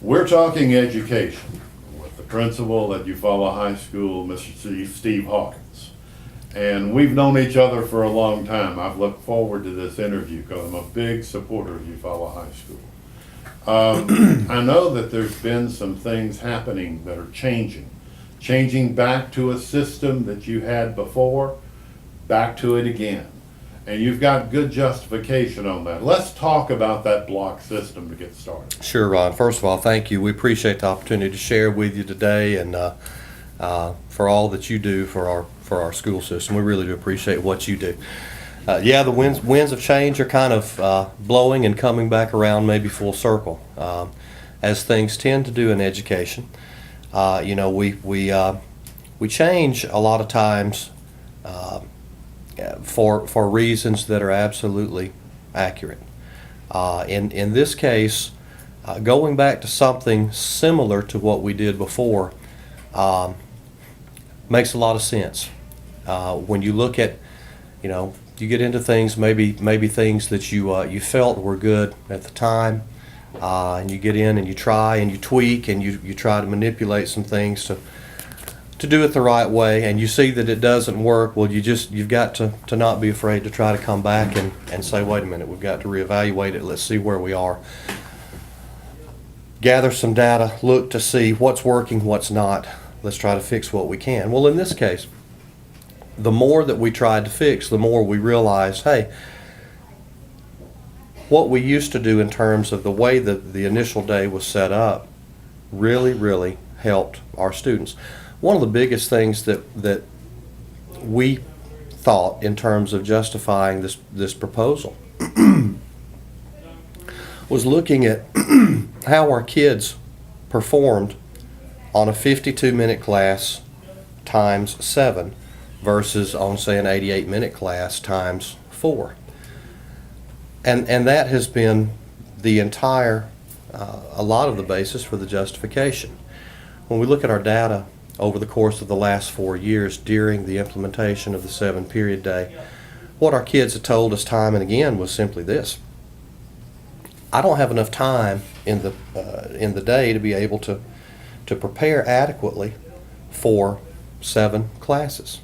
We're talking education with the principal at Eufaula High School, Mr. Steve Hawkins. And we've known each other for a long time. I've looked forward to this interview because I'm a big supporter of Eufaula High School. I know that there's been some things happening that are changing back to a system that you had before, back to it again. And you've got good justification on that. Let's talk about that block system to get started. Sure, Ron. First of all, thank you. We appreciate the opportunity to share with you today, and for all that you do for our school system. We really do appreciate what you do. Yeah, the winds of change are kind of blowing and coming back around, maybe full circle, as things tend to do in education. We change a lot of times for reasons that are absolutely accurate. In this case, going back to something similar to what we did before makes a lot of sense. When you look at, you get into things, maybe things that you felt were good at the time, and you get in and you try and you tweak and you try to manipulate some things to do it the right way, and you see that it doesn't work. Well, you've got to not be afraid to try to come back and say, wait a minute, we've got to reevaluate it. Let's see where we are. Gather some data, look to see what's working, what's not. Let's try to fix what we can. Well, in this case, the more that we tried to fix, the more we realized, hey, what we used to do in terms of the way that the initial day was set up really, really helped our students. One of the biggest things that we thought in terms of justifying this proposal was looking at how our kids performed on a 52-minute class times 7 versus on, say, an 88-minute class times 4. And that has been the entire, a lot of the basis for the justification. When we look at our data over the course of the last 4 years during the implementation of the 7-period day, what our kids have told us time and again was simply this: I don't have enough time in the day to be able to prepare adequately for 7 classes,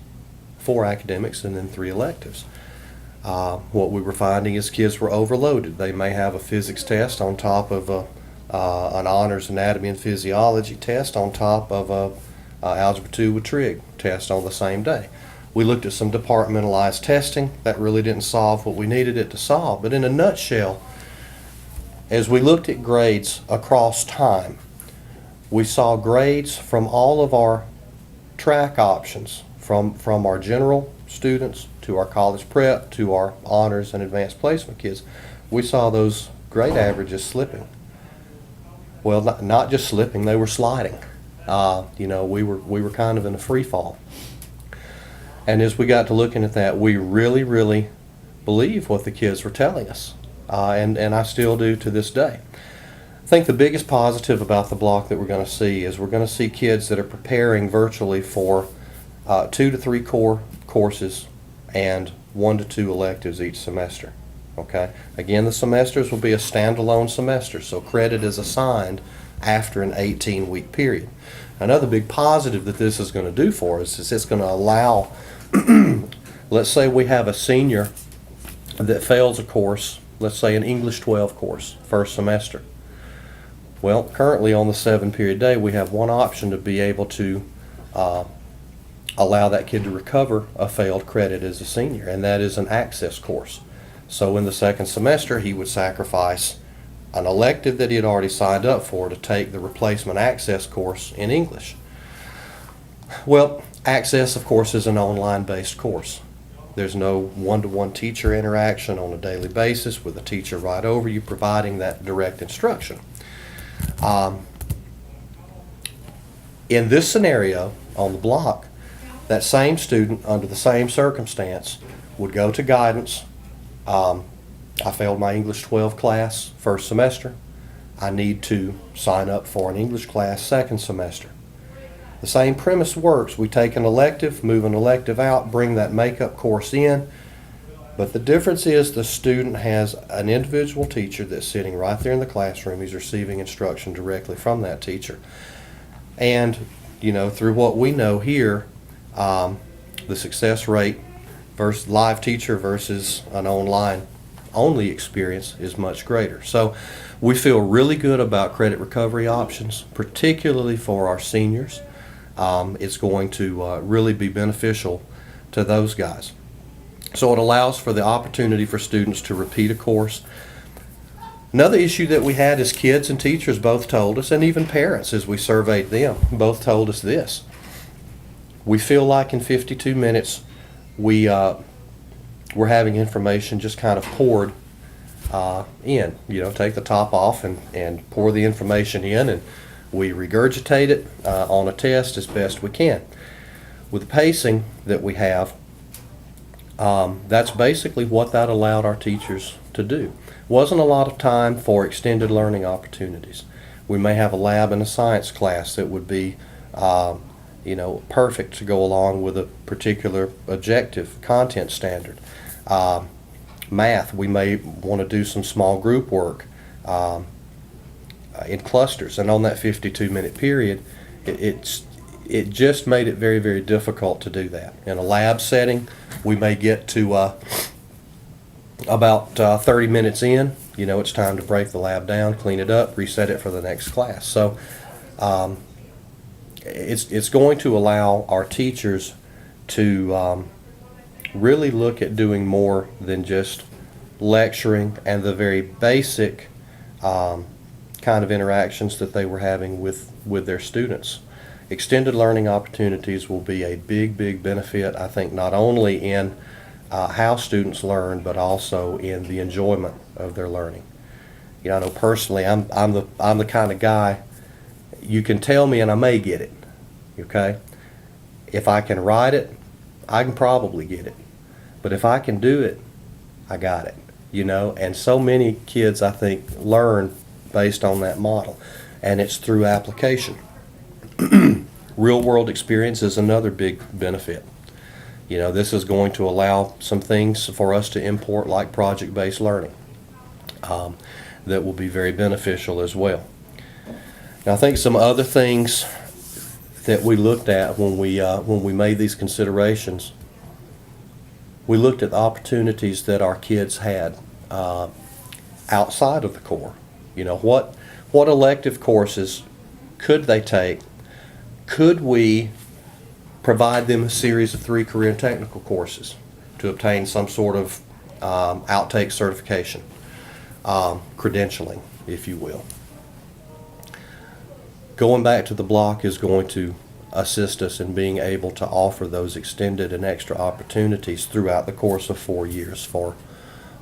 4 academics and then 3 electives. What we were finding is kids were overloaded. They may have a physics test on top of an honors anatomy and physiology test on top of a Algebra 2 with trig test on the same day. We looked at some departmentalized testing. That really didn't solve what we needed it to solve. But in a nutshell, as we looked at grades across time, we saw grades from all of our track options, from our general students to our college prep to our honors and advanced placement kids. We saw those grade averages slipping. Well, not just slipping, they were sliding. We were kind of in a free fall. And as we got to looking at that, we really, really believed what the kids were telling us, and I still do to this day. I think the biggest positive about the block that we're going to see is we're going to see kids that are preparing virtually for 2 to 3 core courses and 1 to 2 electives each semester. Okay. Again, the semesters will be a standalone semester, so credit is assigned after an 18-week period. Another big positive that this is going to do for us is it's going to allow, let's say we have a senior that fails a course, let's say an English 12 course, first semester. Well, currently on the 7-period day, we have one option to be able to allow that kid to recover a failed credit as a senior, and that is an access course. So in the second semester, he would sacrifice an elective that he had already signed up for to take the replacement access course in English. Well, access, of course, is an online-based course. There's no one-to-one teacher interaction on a daily basis with a teacher right over you providing that direct instruction. In this scenario, on the block, that same student, under the same circumstance, would go to guidance. I failed my English 12 class first semester. I need to sign up for an English class second semester. The same premise works. We take an elective, move an elective out, bring that makeup course in. But the difference is the student has an individual teacher that's sitting right there in the classroom. He's receiving instruction directly from that teacher. And, through what we know here, the success rate versus live teacher versus an online only experience is much greater. So we feel really good about credit recovery options, particularly for our seniors. It's going to really be beneficial to those guys. So it allows for the opportunity for students to repeat a course. Another issue that we had is kids and teachers both told us, and even parents as we surveyed them, both told us this. We feel like in 52 minutes we're having information just kind of poured in. Take the top off and pour the information in, and we regurgitate it on a test as best we can. With the pacing that we have, that's basically what that allowed our teachers to do. Wasn't a lot of time for extended learning opportunities. We may have a lab and a science class that would be perfect to go along with a particular objective content standard. Math, we may want to do some small group work in clusters, and on that 52-minute period, it just made it very, very difficult to do that. In a lab setting, we may get to about 30 minutes in, it's time to break the lab down, clean it up, reset it for the next class. So it's going to allow our teachers to really look at doing more than just lecturing and the very basic kind of interactions that they were having with their students. Extended learning opportunities will be a big, big benefit, I think, not only in how students learn, but also in the enjoyment of their learning. I know personally, I'm the kind of guy, you can tell me and I may get it, okay? If I can write it, I can probably get it. But if I can do it, I got it, And so many kids, I think, learn based on that model, and it's through application. Real world experience is another big benefit. This is going to allow some things for us to import, like project-based learning, that will be very beneficial as well. Now, I think some other things that we looked at when we made these considerations, we looked at the opportunities that our kids had outside of the core. What elective courses could they take? Could we provide them a series of 3 career and technical courses to obtain some sort of outtake certification, credentialing, if you will? Going back to the block is going to assist us in being able to offer those extended and extra opportunities throughout the course of 4 years for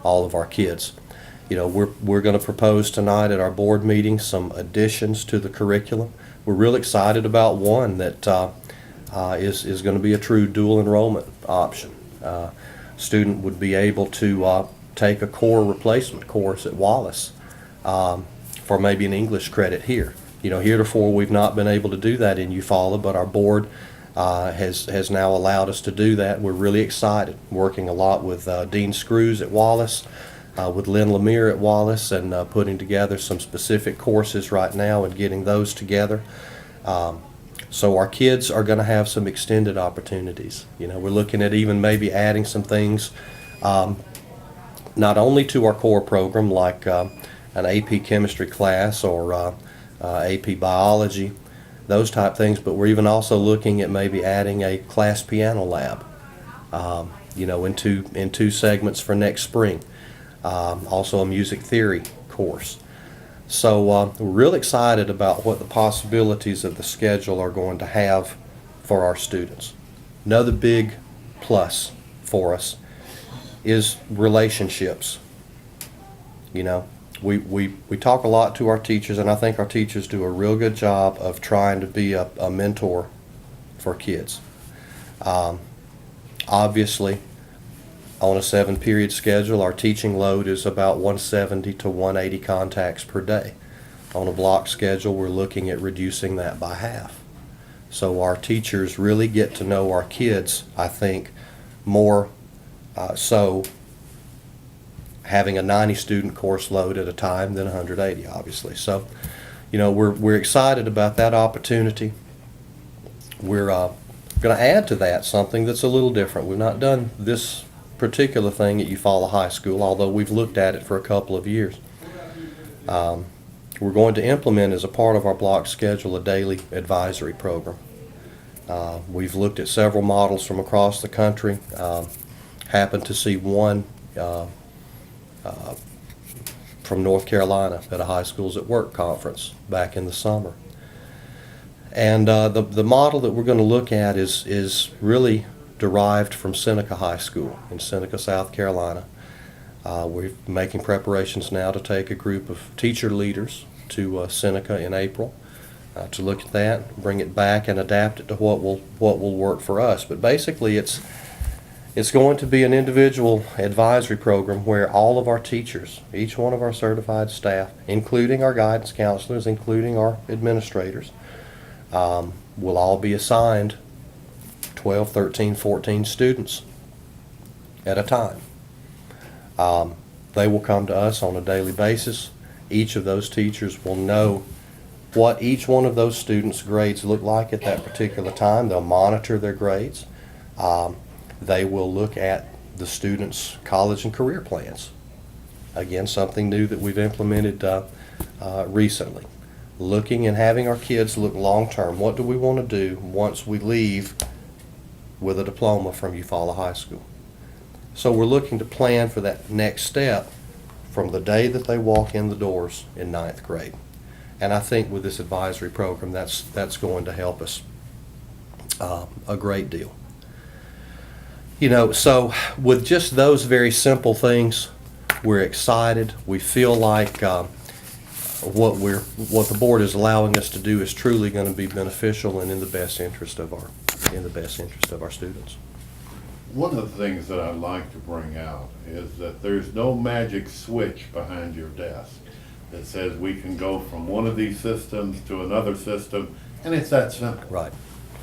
all of our kids. We're going to propose tonight at our board meeting some additions to the curriculum. We're real excited about one that is going to be a true dual enrollment option. Student would be able to take a core replacement course at Wallace for maybe an English credit here. Heretofore we've not been able to do that in Eufaula, but our board has now allowed us to do that. We're really excited, working a lot with Dean Screws at Wallace, with Lynn Lemire at Wallace, and putting together some specific courses right now and getting those together. So our kids are going to have some extended opportunities. We're looking at even maybe adding some things not only to our core program, like an AP chemistry class or AP biology, those type things, but we're even also looking at maybe adding a class piano lab, in two segments for next spring. Also a music theory course. So we're real excited about what the possibilities of the schedule are going to have for our students. Another big plus for us is relationships. We talk a lot to our teachers, and I think our teachers do a real good job of trying to be a mentor for kids. Obviously, on a 7-period schedule, our teaching load is about 170 to 180 contacts per day. On a block schedule, we're looking at reducing that by half. So our teachers really get to know our kids, I think, more so having a 90 student course load at a time than 180, obviously. So, you know, we're excited about that opportunity. We're going to add to that something that's a little different. We've not done this particular thing at Eufaula High School, although we've looked at it for a couple of years. We're going to implement as a part of our block schedule a daily advisory program. We've looked at several models from across the country. Happened to see one from North Carolina at a High Schools at Work conference back in the summer. And the model that we're going to look at is really derived from Seneca High School in Seneca, South Carolina. We're making preparations now to take a group of teacher leaders to Seneca in April to look at that, bring it back, and adapt it to what will work for us. But basically, it's going to be an individual advisory program where all of our teachers, each one of our certified staff, including our guidance counselors, including our administrators, will all be assigned 12, 13, 14 students at a time. They will come to us on a daily basis. Each of those teachers will know what each one of those students' grades look like at that particular time. They'll monitor their grades. They will look at the students' college and career plans. Again, something new that we've implemented recently. Looking and having our kids look long-term. What do we want to do once we leave with a diploma from Eufaula High School? So we're looking to plan for that next step from the day that they walk in the doors in 9th grade. And I think with this advisory program, that's going to help us a great deal. You know, so with just those very simple things, we're excited. We feel like what the board is allowing us to do is truly going to be beneficial and in the best interest of our students. One of the things that I like to bring out is that there's no magic switch behind your desk that says we can go from one of these systems to another system, and it's that simple. Right.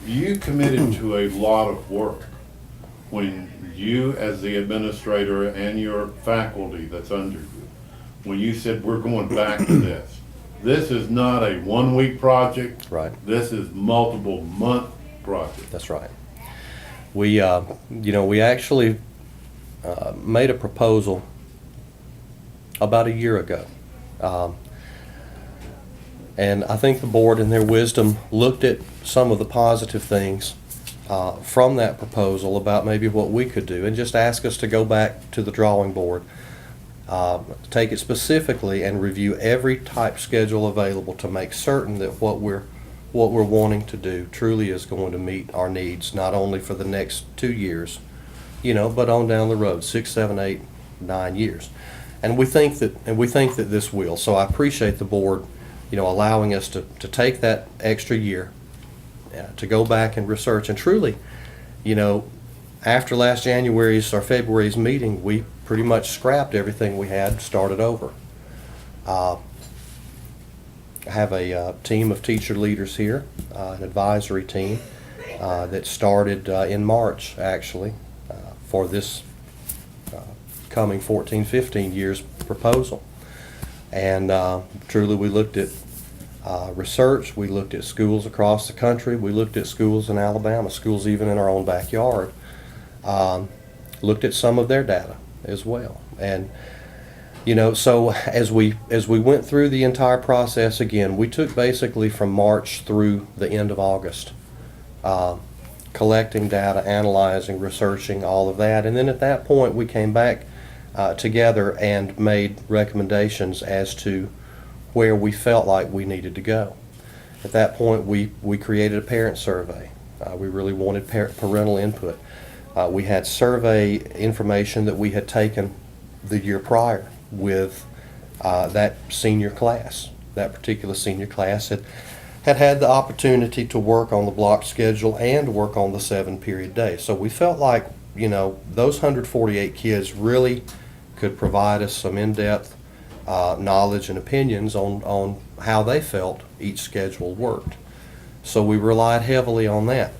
You committed to a lot of work when you, as the administrator and your faculty that's under you, when you said we're going back to this. This is not a one-week project. Right. This is multiple month project. That's right. We, we actually made a proposal about a year ago. And I think the board, in their wisdom, looked at some of the positive things from that proposal about maybe what we could do and just asked us to go back to the drawing board, take it specifically and review every type schedule available to make certain that what we're wanting to do truly is going to meet our needs, not only for the next 2 years, but on down the road, 6, 7, 8, 9 years. And we think that this will. So I appreciate the board, allowing us to take that extra year to go back and research. And truly, after last January's or February's meeting, we pretty much scrapped everything we had, started over. I have a team of teacher leaders here, an advisory team that started in March, actually, for this coming 14-15 years proposal. And truly we looked at research, we looked at schools across the country, we looked at schools in Alabama, schools even in our own backyard, looked at some of their data as well. And so as we went through the entire process again, we took basically from March through the end of August, collecting data, analyzing, researching, all of that. And then at that point we came back together and made recommendations as to where we felt like we needed to go. At that point we created a parent survey. We really wanted parental input. We had survey information that we had taken the year prior with that senior class. That particular senior class had the opportunity to work on the block schedule and work on the 7-period day. So we felt like, those 148 kids really could provide us some in-depth knowledge and opinions on how they felt each schedule worked. So we relied heavily on that.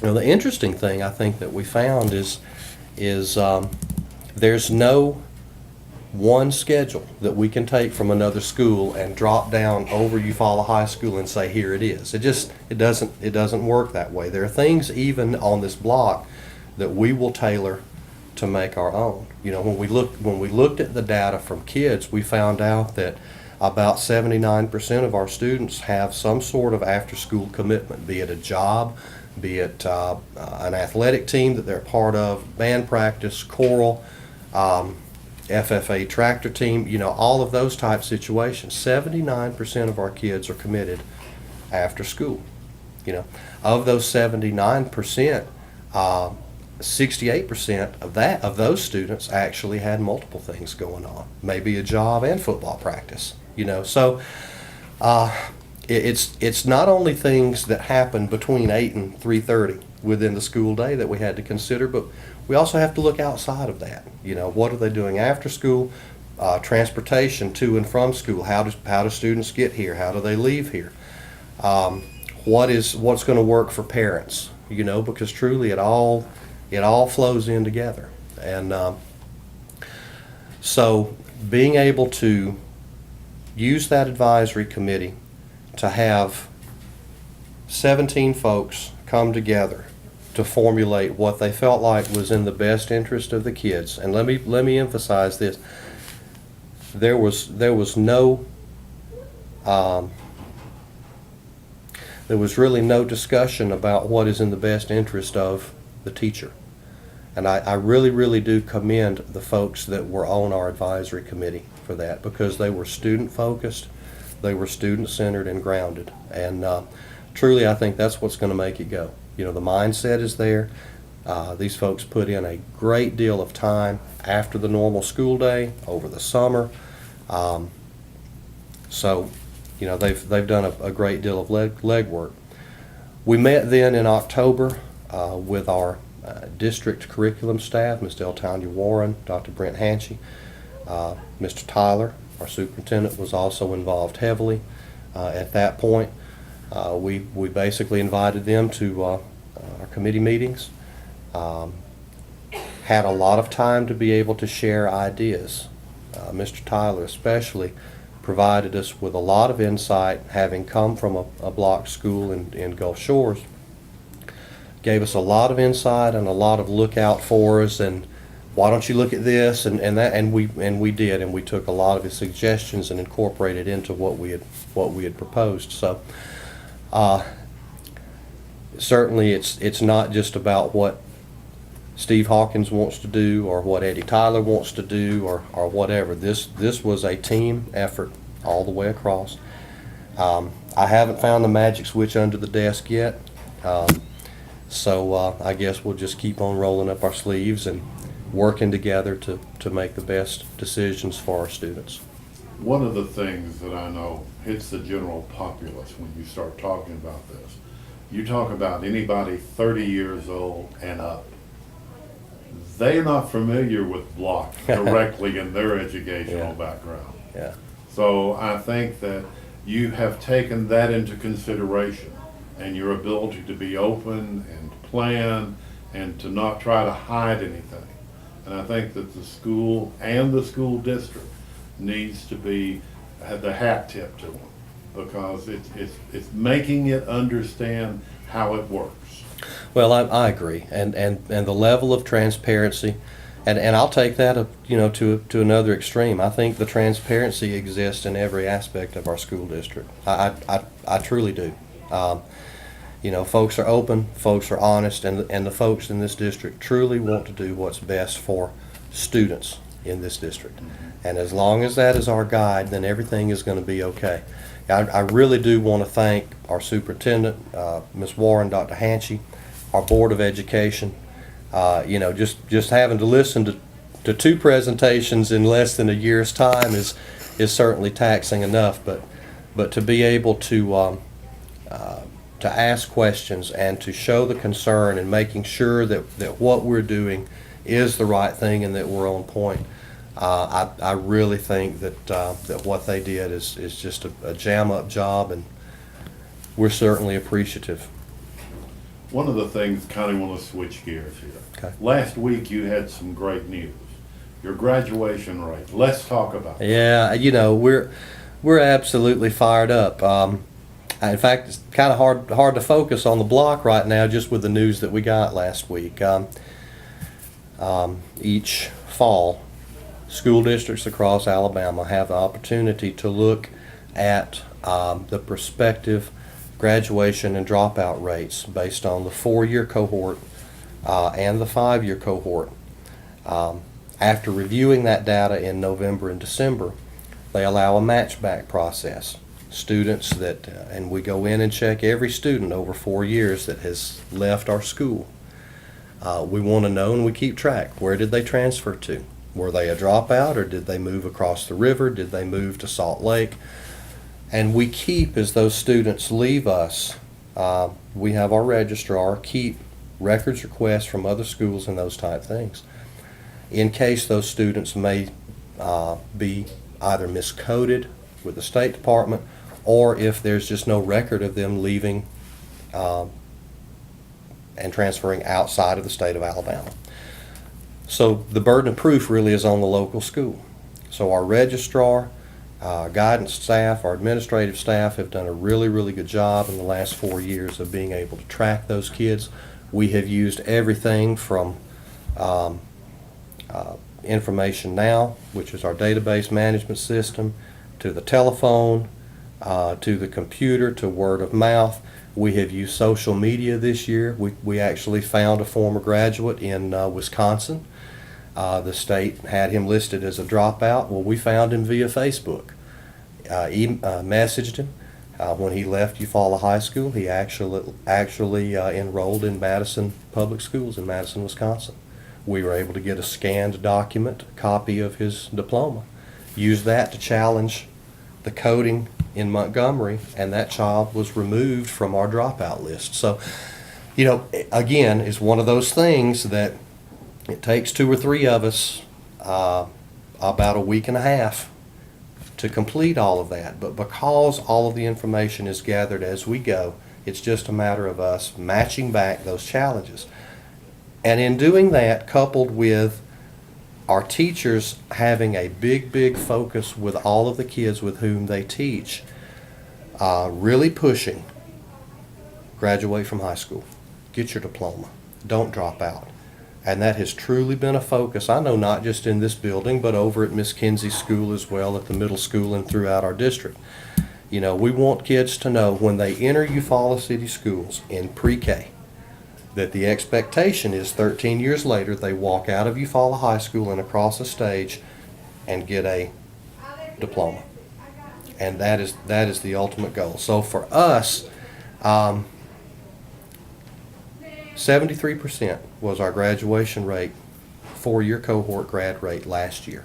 The interesting thing I think that we found is there's no one schedule that we can take from another school and drop down over Eufaula High School and say, here it is. It doesn't work that way. There are things even on this block that we will tailor to make our own. You know, when we looked at the data from kids, we found out that about 79% of our students have some sort of after-school commitment, be it a job, be it an athletic team that they're part of, band practice, choral, FFA tractor team, you know, all of those type situations. 79% of our kids are committed after school. You know, of those 79%, 68% of those students actually had multiple things going on, maybe a job and football practice. You know, so it's not only things that happen between 8 and 3:30 within the school day that we had to consider, but we also have to look outside of that. You know, what are they doing after school? Transportation to and from school. How do students get here? How do they leave here? What's going to work for parents? You know, because truly it all flows in together. And so being able to use that advisory committee to have 17 folks come together to formulate what they felt like was in the best interest of the kids. And let me emphasize this: there was really no discussion about what is in the best interest of the teacher. And I really do commend the folks that were on our advisory committee for that, because they were student focused, they were student centered and grounded. And truly, I think that's what's going to make it go. You know, the mindset is there. These folks put in a great deal of time after the normal school day, over the summer. So, you know, they've done a great deal of legwork. We met then in October with our district curriculum staff, Ms. Tanya Warren, Dr. Brent Hanchy, Mr. Tyler, our superintendent, was also involved heavily at that point. We basically invited them to our committee meetings, had a lot of time to be able to share ideas. Mr. Tyler especially provided us with a lot of insight, having come from a block school in Gulf Shores. Gave us a lot of insight and a lot of look out for us, and why don't you look at this and that, and we did, and we took a lot of his suggestions and incorporated into what we had proposed. So certainly it's not just about what Steve Hawkins wants to do or what Eddie Tyler wants to do or whatever. This was a team effort all the way across. I haven't found the magic switch under the desk yet. So I guess we'll just keep on rolling up our sleeves and working together to make the best decisions for our students. One of the things that I know hits the general populace when you start talking about this, you talk about anybody 30 years old and up. They're not familiar with block directly in their educational background. Yeah. So I think that you have taken that into consideration, and your ability to be open and plan and to not try to hide anything. And I think that the school and the school district needs to have the hat tip to them, because it's making it understand how it works. Well, I agree, and the level of transparency, and I'll take that to another extreme. I think the transparency exists in every aspect of our school district. I truly do. You know, folks are open, folks are honest, and the folks in this district truly want to do what's best for students in this district. And as long as that is our guide, then everything is going to be okay. I really do want to thank our superintendent, Ms. Warren, Dr. Hanchy, our Board of Education. You know, just having to listen to two presentations in less than a year's time is certainly taxing enough, but to be able to ask questions and to show the concern and making sure that what we're doing is the right thing and that we're on point. I really think that what they did is just a jam-up job, and we're certainly appreciative. One of the things, kind of want to switch gears here. Okay. Last week you had some great news. your graduation rate. Let's talk about it. Yeah, we're absolutely fired up. In fact, it's kind of hard to focus on the block right now just with the news that we got last week. Each fall, school districts across Alabama have the opportunity to look at the prospective graduation and dropout rates based on the 4-year cohort and the 5-year cohort. After reviewing that data in November and December, they allow a matchback process. Students that, and we go in and check every student over 4 years that has left our school. We want to know, and we keep track, where did they transfer to? Were they a dropout, or did they move across the river? Did they move to Salt Lake? And we keep, as those students leave us, we have our registrar keep records requests from other schools and those type things, in case those students may be either miscoded with the State Department, or if there's just no record of them leaving and transferring outside of the state of Alabama. So the burden of proof really is on the local school. So our registrar, guidance staff, our administrative staff have done a really, really good job in the last 4 years of being able to track those kids. We have used everything from Information Now, which is our database management system, to the telephone, to the computer, to word of mouth. We have used social media this year. We actually found a former graduate in Wisconsin. The state had him listed as a dropout. Well, we found him via Facebook. Messaged him. When he left Eufaula High School, he actually enrolled in Madison Public Schools in Madison, Wisconsin. We were able to get a scanned document, a copy of his diploma, use that to challenge the coding in Montgomery, and that child was removed from our dropout list. So, again, it's one of those things that it takes 2 or 3 of us about a week and a half to complete all of that. But because all of the information is gathered as we go, it's just a matter of us matching back those challenges. And in doing that, coupled with our teachers having a big focus with all of the kids with whom they teach, really pushing, graduate from high school, get your diploma, don't drop out. And that has truly been a focus, I know, not just in this building, but over at Miss Kinsey's school as well, at the middle school and throughout our district. We want kids to know when they enter Eufaula City Schools in pre-K, that the expectation is 13 years later they walk out of Eufaula High School and across the stage and get a diploma. And that is the ultimate goal. So for us, 73% was our graduation rate, 4-year cohort grad rate last year,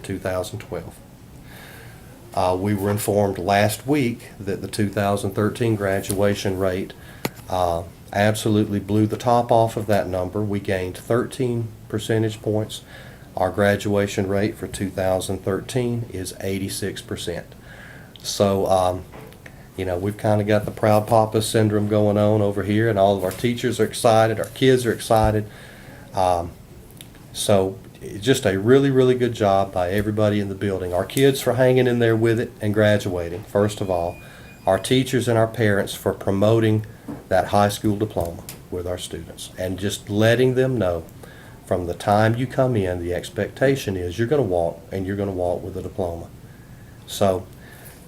2012. We were informed last week that the 2013 graduation rate absolutely blew the top off of that number. We gained 13 percentage points. Our graduation rate for 2013 is 86%. So, we've kind of got the proud papa syndrome going on over here, and all of our teachers are excited, our kids are excited. So, just a really good job by everybody in the building. Our kids for hanging in there with it and graduating, first of all. Our teachers and our parents for promoting that high school diploma with our students, and just letting them know from the time you come in, the expectation is you're going to walk, and you're going to walk with a diploma. So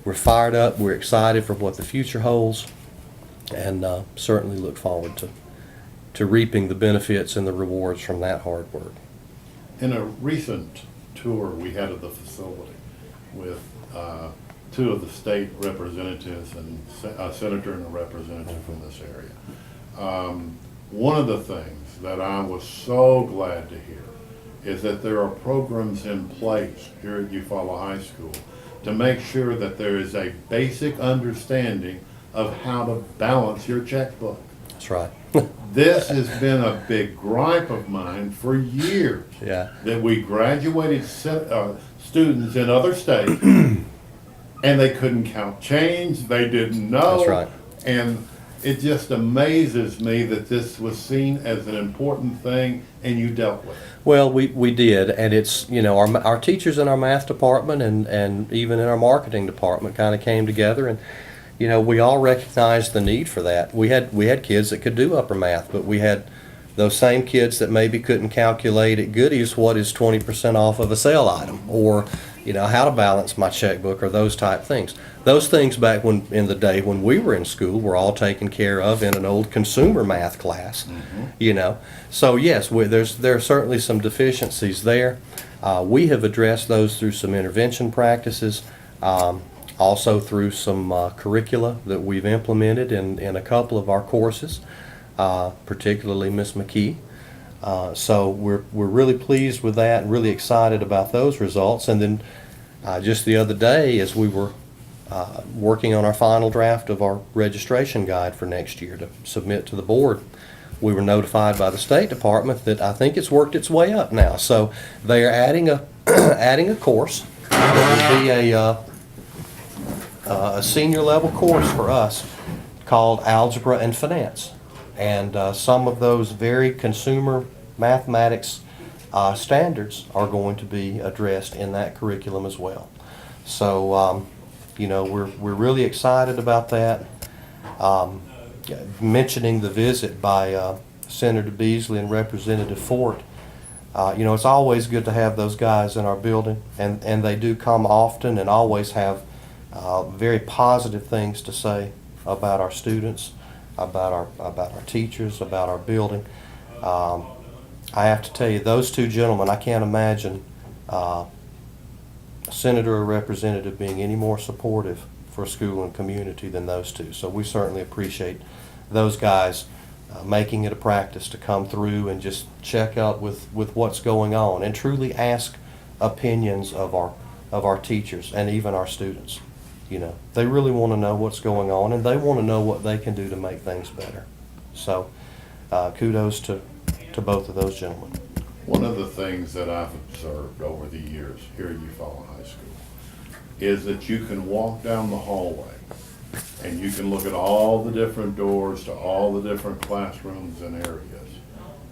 we're fired up, we're excited for what the future holds, and certainly look forward to reaping the benefits and the rewards from that hard work. In a recent tour we had of the facility with 2 of the state representatives and a senator and a representative from this area. One of the things that I was so glad to hear is that there are programs in place here at Eufaula High School to make sure that there is a basic understanding of how to balance your checkbook. That's right. This has been a big gripe of mine for years. Yeah. That we graduated students in other states and they couldn't count change, they didn't know. That's right. And It just amazes me that this was seen as an important thing and you dealt with it. Well, we did, and it's, our teachers in our math department and even in our marketing department kind of came together, and, we all recognized the need for that. We had kids that could do upper math, but we had those same kids that maybe couldn't calculate at Goodies what is 20% off of a sale item, or, how to balance my checkbook, or those type things. Those things back in the day when we were in school were all taken care of in an old consumer math class, So yes, there are certainly some deficiencies there. We have addressed those through some intervention practices, also through some curricula that we've implemented in a couple of our courses, particularly Miss McKee. So we're really pleased with that and really excited about those results. And then just the other day, as we were working on our final draft of our registration guide for next year to submit to the board, we were notified by the State Department that I think it's worked its way up now. So they are adding a adding a course that will be a senior level course for us called Algebra and Finance. And some of those very consumer mathematics standards are going to be addressed in that curriculum as well. So, we're really excited about that. Mentioning the visit by Senator Beasley and Representative Fort, it's always good to have those guys in our building, and they do come often and always have very positive things to say about our students, about our teachers, about our building. I have to tell you, those two gentlemen, I can't imagine a senator or representative being any more supportive for school and community than those two. So we certainly appreciate those guys making it a practice to come through and just check out with what's going on and truly ask opinions of our teachers and even our students. They really want to know what's going on, and they want to know what they can do to make things better. So kudos to both of those gentlemen. One of the things that I've observed over the years here at Eufaula High School is that you can walk down the hallway and you can look at all the different doors to all the different classrooms and areas,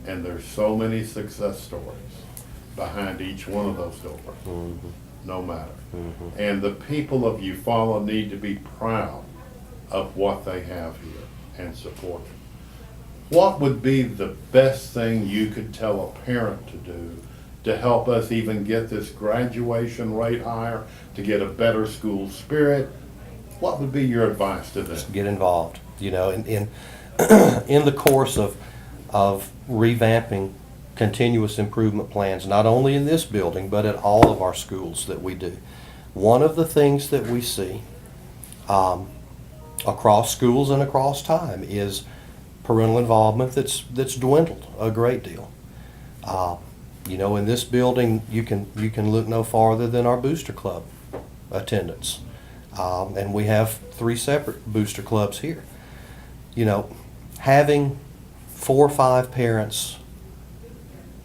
and there's so many success stories behind each one of those doors. Mm-hmm. No matter. Mm-hmm. And the people of Eufaula need to be proud of what they have here and support it. What would be the best thing you could tell a parent to do to help us even get this graduation rate higher, to get a better school spirit? What would be your advice to them? Just get involved. In in the course of revamping continuous improvement plans, not only in this building, but at all of our schools that we do. One of the things that we see across schools and across time is parental involvement that's dwindled a great deal. In this building, you can look no farther than our booster club attendance. And we have 3 separate booster clubs here. Having 4 or 5 parents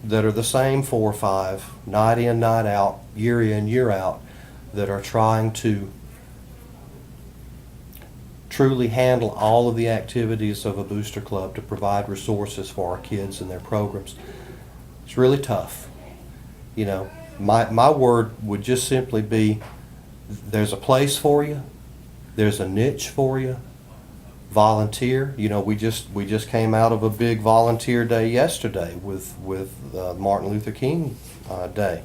that are the same 4 or 5, night in, night out, year in, year out, that are trying to truly handle all of the activities of a booster club to provide resources for our kids and their programs. It's really tough. My word would just simply be, there's a place for you, there's a niche for you. Volunteer. We just came out of a big volunteer day yesterday with Martin Luther King Day,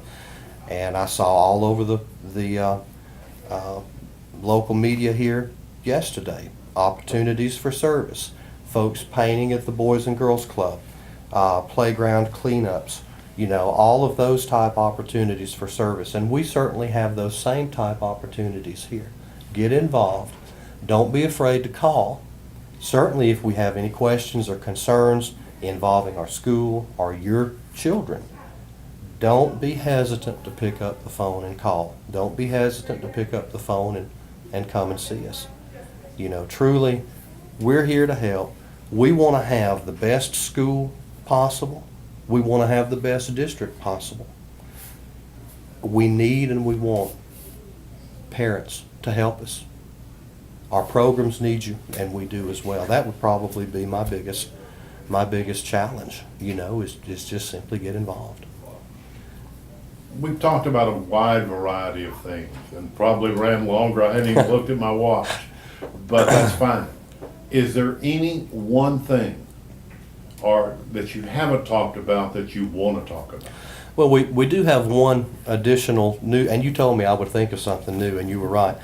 and I saw all over the local media here yesterday opportunities for service, folks painting at the Boys and Girls Club, playground cleanups, all of those type opportunities for service, and we certainly have those same type opportunities here. Get involved. Don't be afraid to call. Certainly if we have any questions or concerns involving our school or your children, don't be hesitant to pick up the phone and call. Don't be hesitant to pick up the phone and come and see us. Truly, we're here to help. We want to have the best school possible. We want to have the best district possible. We need and we want parents to help us. Our programs need you, and we do as well. That would probably be my biggest challenge, is just simply get involved. We've talked about a wide variety of things and probably ran longer. I hadn't even looked at my watch, but that's fine. Is there any one thing or that you haven't talked about that you want to talk about? Well, we do have one additional new, and you told me I would think of something new, and you were right.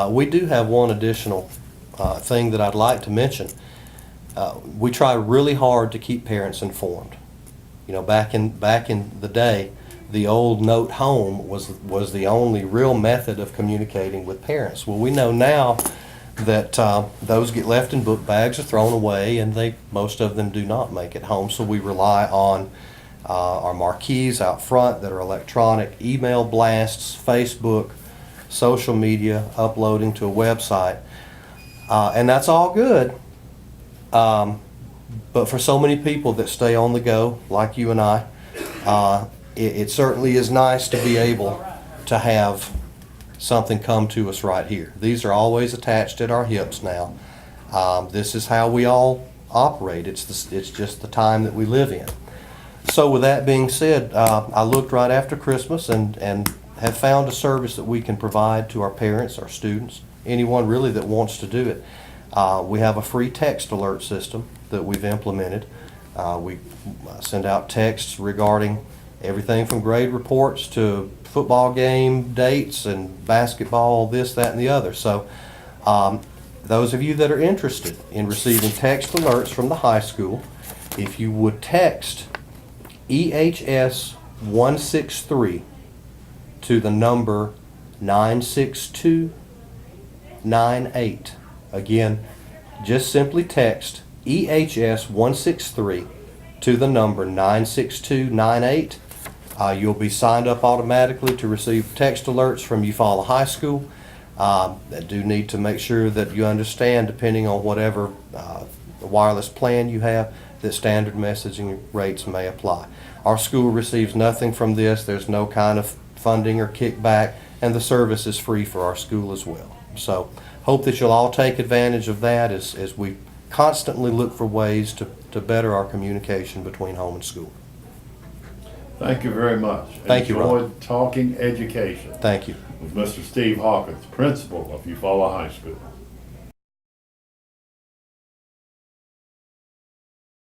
We do have one additional thing that I'd like to mention. We try really hard to keep parents informed. Back in the day, the old note home was the only real method of communicating with parents. Well, we know now that those get left in book bags or thrown away, and most of them do not make it home. So we rely on our marquees out front that are electronic, email blasts, Facebook, social media, uploading to a website. And that's all good. But for so many people that stay on the go, like you and I, it certainly is nice to be able to have something come to us right here. These are always attached at our hips now. This is how we all operate. It's just the time that we live in. So with that being said, I looked right after Christmas and have found a service that we can provide to our parents, our students, anyone really that wants to do it. We have a free text alert system that we've implemented. We send out texts regarding everything from grade reports to football game dates and basketball, this, that, and the other. So those of you that are interested in receiving text alerts from the high school, if you would text EHS 163 to the number 96298. Again, just simply text EHS 163 to the number 96298. You'll be signed up automatically to receive text alerts from Eufaula High School. I do need to make sure that you understand, depending on whatever wireless plan you have, that standard messaging rates may apply. Our school receives nothing from this. There's no kind of funding or kickback, and the service is free for our school as well. So hope that you'll all take advantage of that as we constantly look for ways to better our communication between home and school. Thank you very much. Thank you, Ron. Enjoyed talking education Thank you. with Mr. Steve Hawkins, principal of Eufaula High School.